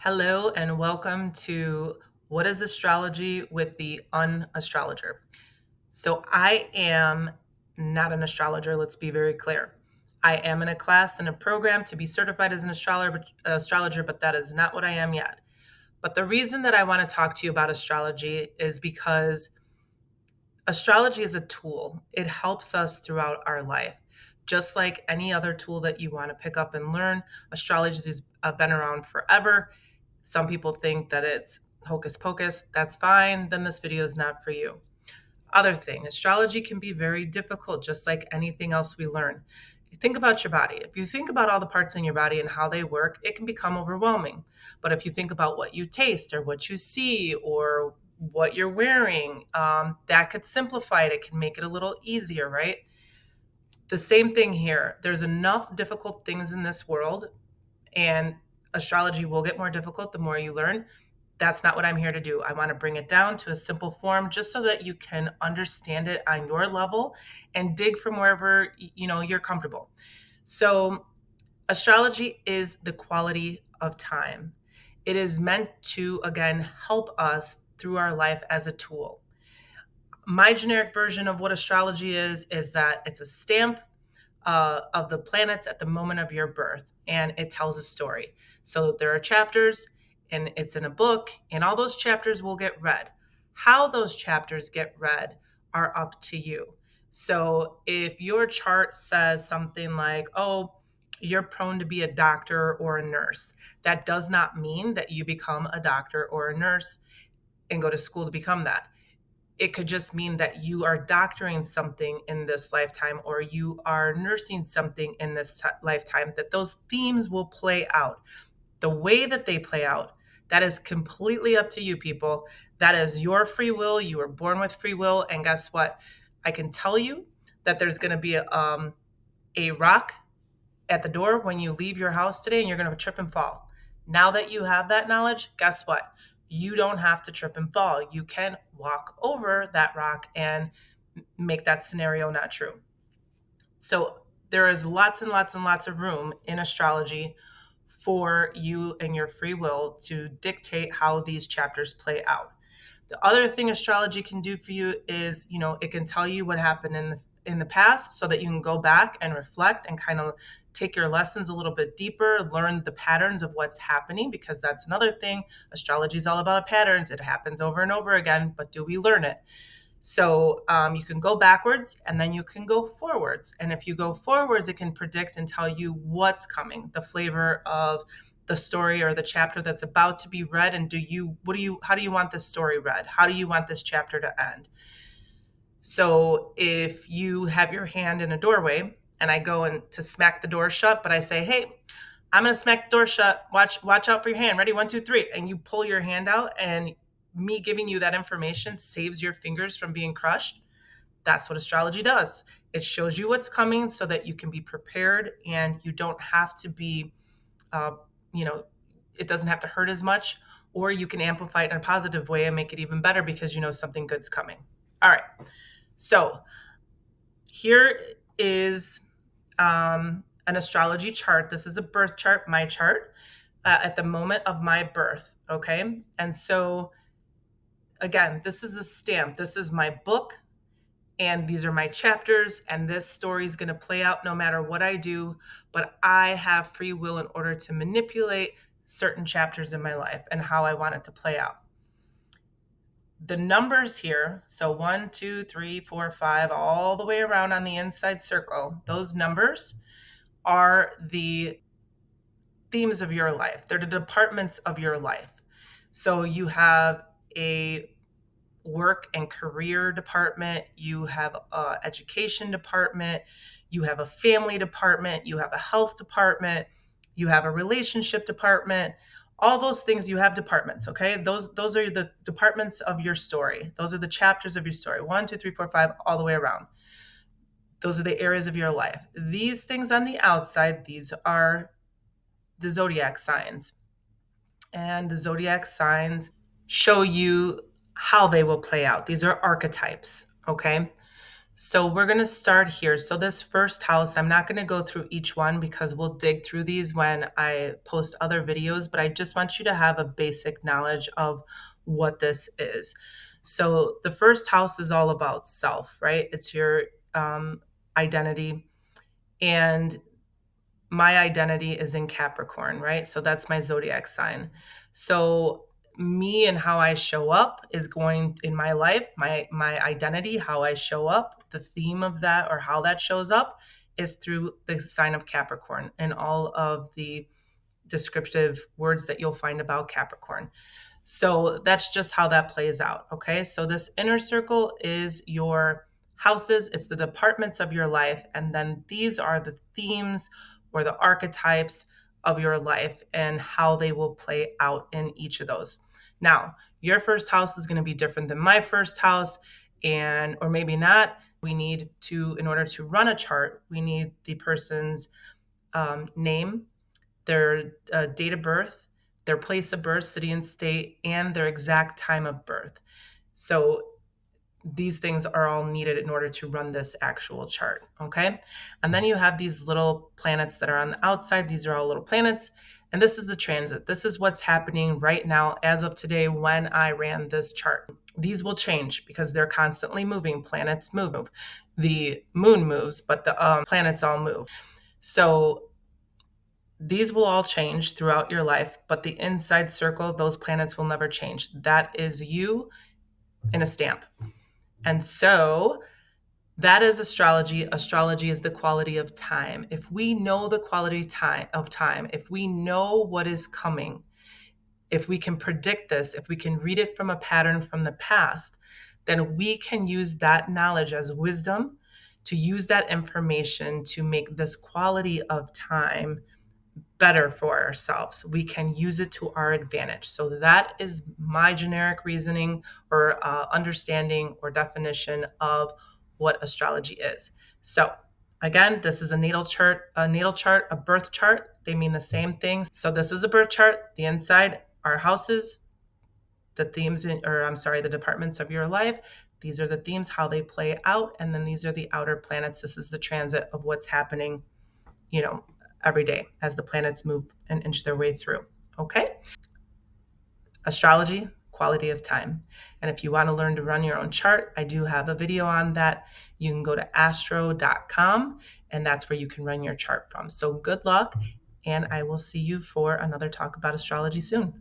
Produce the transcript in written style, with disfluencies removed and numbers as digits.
Hello and welcome to What is Astrology with the Unastrologer. So, I am not an astrologer, let's be very clear. I am in a class and a program to be certified as an astrologer, but that is not what I am yet. But the reason that I want to talk to you about astrology is because astrology is a tool. It helps us throughout our life. Just like any other tool that you want to pick up and learn, astrology has been around forever. Some people think that it's hocus pocus. That's fine. Then this video is not for you. Other thing, astrology can be very difficult, just like anything else we learn. Think about your body. If you think about all the parts in your body and how they work, it can become overwhelming. But if you think about what you taste or what you see or what you're wearing, that could simplify it. It can make it a little easier, right? The same thing here. There's enough difficult things in this world, and astrology will get more difficult the more you learn. That's not what I'm here to do. I want to bring it down to a simple form just so that you can understand it on your level and dig from wherever you're comfortable. So, astrology is the quality of time. It is meant to again help us through our life as a tool. My generic version of what astrology is that it's a stamp of the planets at the moment of your birth, and it tells a story. So there are chapters, and it's in a book, and all those chapters will get read. How those chapters get read are up to you. So if your chart says something like, oh, you're prone to be a doctor or a nurse, that does not mean that you become a doctor or a nurse and go to school to become that. It could just mean that you are doctoring something in this lifetime or you are nursing something in this lifetime, that those themes will play out. The way that they play out, that is completely up to you, people. That is your free will. You were born with free will. And guess what? I can tell you that there's going to be a rock at the door when you leave your house today and you're going to trip and fall. Now that you have that knowledge, guess what? You don't have to trip and fall. You can walk over that rock and make that scenario not true. So there is lots and lots and lots of room in astrology for you and your free will to dictate how these chapters play out. The other thing astrology can do for you is, it can tell you what happened in the past so that you can go back and reflect and kind of take your lessons a little bit deeper, learn the patterns of what's happening, because that's another thing. Astrology is all about patterns. It happens over and over again, but do we learn it? So you can go backwards and then you can go forwards. And if you go forwards, it can predict and tell you what's coming, the flavor of the story or the chapter that's about to be read. And how do you want this story read? How do you want this chapter to end? So if you have your hand in a doorway and I go in to smack the door shut, but I say, hey, I'm going to smack the door shut. Watch out for your hand. Ready? 1, 2, 3. And you pull your hand out, and me giving you that information saves your fingers from being crushed. That's what astrology does. It shows you what's coming so that you can be prepared and you don't have to be, uh, it doesn't have to hurt as much, or you can amplify it in a positive way and make it even better because you know something good's coming. All right. So here is an astrology chart. This is a birth chart, my chart, at the moment of my birth. Okay. And so, again, this is a stamp. This is my book, and these are my chapters, and this story is going to play out no matter what I do. But I have free will in order to manipulate certain chapters in my life and how I want it to play out. The numbers here, so 1, 2, 3, 4, 5, all the way around on the inside circle, those numbers are the themes of your life. They're the departments of your life. So you have a work and career department, you have a education department, you have a family department, you have a health department, you have a relationship department. All those things, you have departments. Okay, those are the departments of your story. Those are the chapters of your story. 1, 2, 3, 4, 5, all the way around. Those are the areas of your life. These things on the outside, these are the zodiac signs, and the zodiac signs show you how they will play out. These are archetypes. Okay, So we're going to start here. So this first house, I'm not going to go through each one because we'll dig through these when I post other videos, but I just want you to have a basic knowledge of what this is. So the first house is all about self, right? It's your identity. And my identity is in Capricorn, right? So that's my zodiac sign. So me and how I show up is going in my life, my identity, how I show up, the theme of that or how that shows up is through the sign of Capricorn and all of the descriptive words that you'll find about Capricorn. So that's just how that plays out. Okay. So this inner circle is your houses, it's the departments of your life. And then these are the themes or the archetypes of your life and how they will play out in each of those. Now, your first house is going to be different than my first house, and or maybe not. We need to, in order to run a chart, we need the person's name, their date of birth, their place of birth, city and state, and their exact time of birth. So these things are all needed in order to run this actual chart. Okay. And then you have these little planets that are on the outside. These are all little planets. And this is the transit. This is what's happening right now as of today when I ran this chart. These will change because they're constantly moving. Planets move. The moon moves, but the planets all move. So these will all change throughout your life, but the inside circle, those planets will never change. That is you in a stamp. And so that is astrology. Astrology is the quality of time. If we know the quality of time, if we know what is coming, if we can predict this, if we can read it from a pattern from the past, then we can use that knowledge as wisdom to use that information to make this quality of time better for ourselves. We can use it to our advantage. So that is my generic reasoning or understanding or definition of what astrology is. So again, this is a natal chart, a birth chart. They mean the same thing. So this is a birth chart. The inside are houses, the themes the departments of your life. These are the themes, how they play out. And then these are the outer planets. This is the transit of what's happening, every day as the planets move and inch their way through. Okay. Astrology, quality of time. And if you want to learn to run your own chart, I do have a video on that. You can go to astro.com and that's where you can run your chart from. So good luck. And I will see you for another talk about astrology soon.